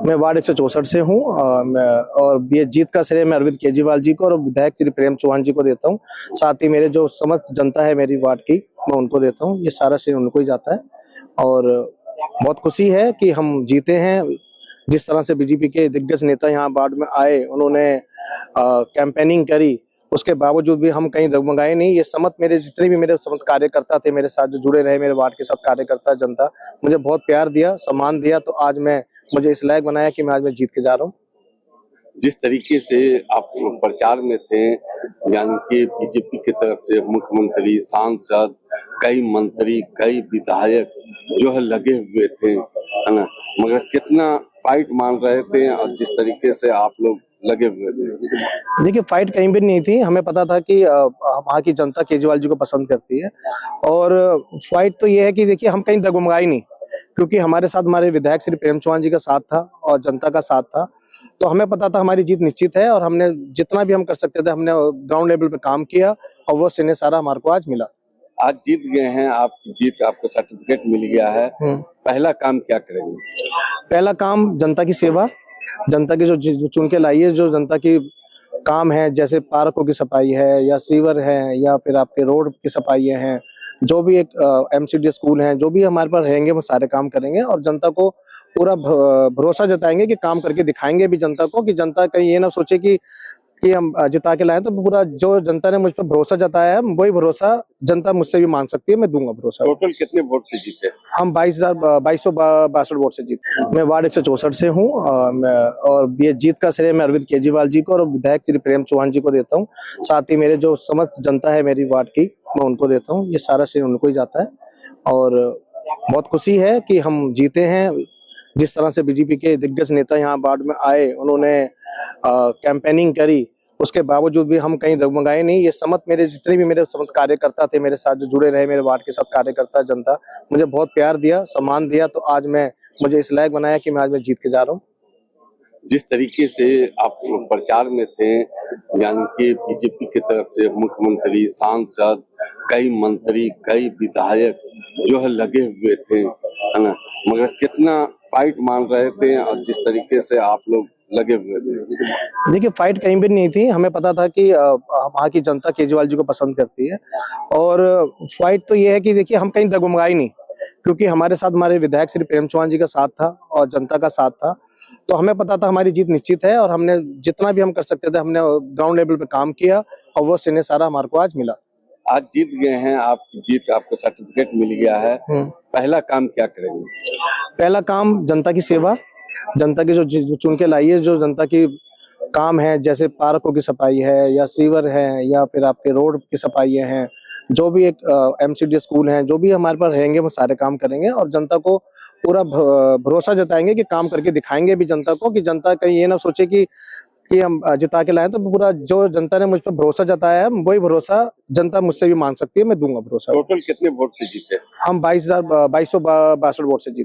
मैं वार्ड 164 से हूँ। और ये जीत का श्रेय मैं अरविंद केजरीवाल जी को और विधायक श्री प्रेम चौहान जी को देता हूँ। साथ ही मेरे जो समस्त जनता है मेरी वार्ड की, मैं उनको देता हूँ। ये सारा श्रेय उनको ही जाता है और बहुत खुशी है कि हम जीते हैं। जिस तरह से बीजेपी के दिग्गज नेता यहाँ वार्ड में आए, उन्होंने कैंपेनिंग करी, उसके बावजूद भी हम कहीं डगमगाए नहीं। ये समस्त मेरे जितने भी मेरे समस्त कार्यकर्ता थे, मेरे साथ जो जुड़े रहे, मेरे वार्ड के सब कार्यकर्ता जनता मुझे बहुत प्यार दिया, सम्मान दिया, तो आज मुझे इस लायक बनाया कि मैं जीत के जा रहा हूँ। जिस तरीके से आप प्रचार में थे, यानी कि बीजेपी की तरफ से मुख्यमंत्री, सांसद, कई मंत्री, कई विधायक जो है लगे हुए थे, है ना, मगर कितना फाइट मान रहे थे और जिस तरीके से आप लोग लगे हुए थे। देखिए, फाइट कहीं भी नहीं थी। हमें पता था कि वहाँ की जनता केजरीवाल जी को पसंद करती है और फाइट तो ये है कि देखिए हम कहीं डगमगाए नहीं, क्योंकि हमारे साथ हमारे विधायक श्री प्रेम चौहान जी का साथ था और जनता का साथ था। तो हमें पता था हमारी जीत निश्चित है और हमने जितना भी हम कर सकते थे हमने ग्राउंड लेवल पे काम किया और वो श्रेय सारा हमारे को आज मिला। आज जीत गए हैं आप, आपको सर्टिफिकेट मिल गया है। पहला काम क्या करेंगे? पहला काम जनता की सेवा, जनता की जो चुन के लाई है, जो जनता की काम है, जैसे पार्कों की सफाई है या सीवर है या फिर आपके रोड की सफाई हैं, जो भी एक एमसीडी स्कूल हैं, जो भी हमारे पास रहेंगे वो सारे काम करेंगे और जनता को पूरा भरोसा जताएंगे कि काम करके दिखाएंगे भी जनता को, कि जनता कहीं ये ना सोचे कि हम जिता के लाए। तो पूरा जो जनता ने मुझ पर भरोसा जताया है, वही भरोसा जनता मुझसे भी मान सकती है, मैं दूंगा भरोसा। टोटल कितने वोट से जीते? हम 22,2262 वोट से जीते। मैं वार्ड 164 से हूँ। और ये जीत का श्रेय मैं अरविंद केजरीवाल जी को और विधायक श्री प्रेम चौहान जी को देता हूँ। साथ ही मेरे जो समस्त जनता है मेरी वार्ड की, मैं उनको देता हूँ। ये सारा श्रेय उनको ही जाता है और बहुत खुशी है कि हम जीते हैं। जिस तरह से बीजेपी के दिग्गज नेता यहाँ वार्ड में आए, उन्होंने कैंपेनिंग करी, उसके बावजूद भी हम कहीं डगमगाए नहीं। ये समस्त मेरे जितने भी मेरे समस्त कार्यकर्ता थे, मेरे साथ जो जुड़े रहे, मेरे वार्ड के सब कार्यकर्ता जनता मुझे बहुत प्यार दिया, सम्मान दिया, तो आज मुझे इस लायक बनाया कि मैं आज जीत के जा रहा हूँ। जिस तरीके से आप प्रचार में थे, यानी कि बीजेपी की तरफ से मुख्यमंत्री, सांसद, कई मंत्री, कई विधायक जो है लगे हुए थे, है ना, मगर कितना फाइट मान रहे थे और जिस तरीके से आप लोग लगे हुए थे। देखिए, फाइट कहीं भी नहीं थी। हमें पता था कि वहाँ की जनता केजरीवाल जी को पसंद करती है और फाइट तो ये है कि देखिए हम कहीं डगमगाए नहीं, क्योंकि हमारे साथ हमारे विधायक श्री प्रेम चौहान जी का साथ था और जनता का साथ था। तो हमें पता था हमारी जीत निश्चित है और हमने जितना भी हम कर सकते थे हमने ग्राउंड लेवल पे काम किया और वो श्रेय सारा हमारे को आज मिला। आज जीत गए हैं आप, आपको सर्टिफिकेट मिल गया है। पहला काम क्या करेंगे? पहला काम जनता की सेवा, जनता की जो चुन के लाई है, जो जनता की काम है, जैसे पार्कों की सफाई है या सीवर है या फिर आपके रोड की सफाई हैं, जो भी एक एमसीडी स्कूल हैं, जो भी हमारे पास रहेंगे वो सारे काम करेंगे और जनता को पूरा भरोसा जताएंगे कि काम करके दिखाएंगे भी जनता को, कि जनता कहीं ये ना सोचे कि हम जिता के लाए। तो पूरा जो जनता ने मुझ पर भरोसा जताया है, वही भरोसा जनता मुझसे भी मान सकती है, मैं दूंगा भरोसा। टोटल कितने वोट से जीते? हम 22,2262 वोट से जीते।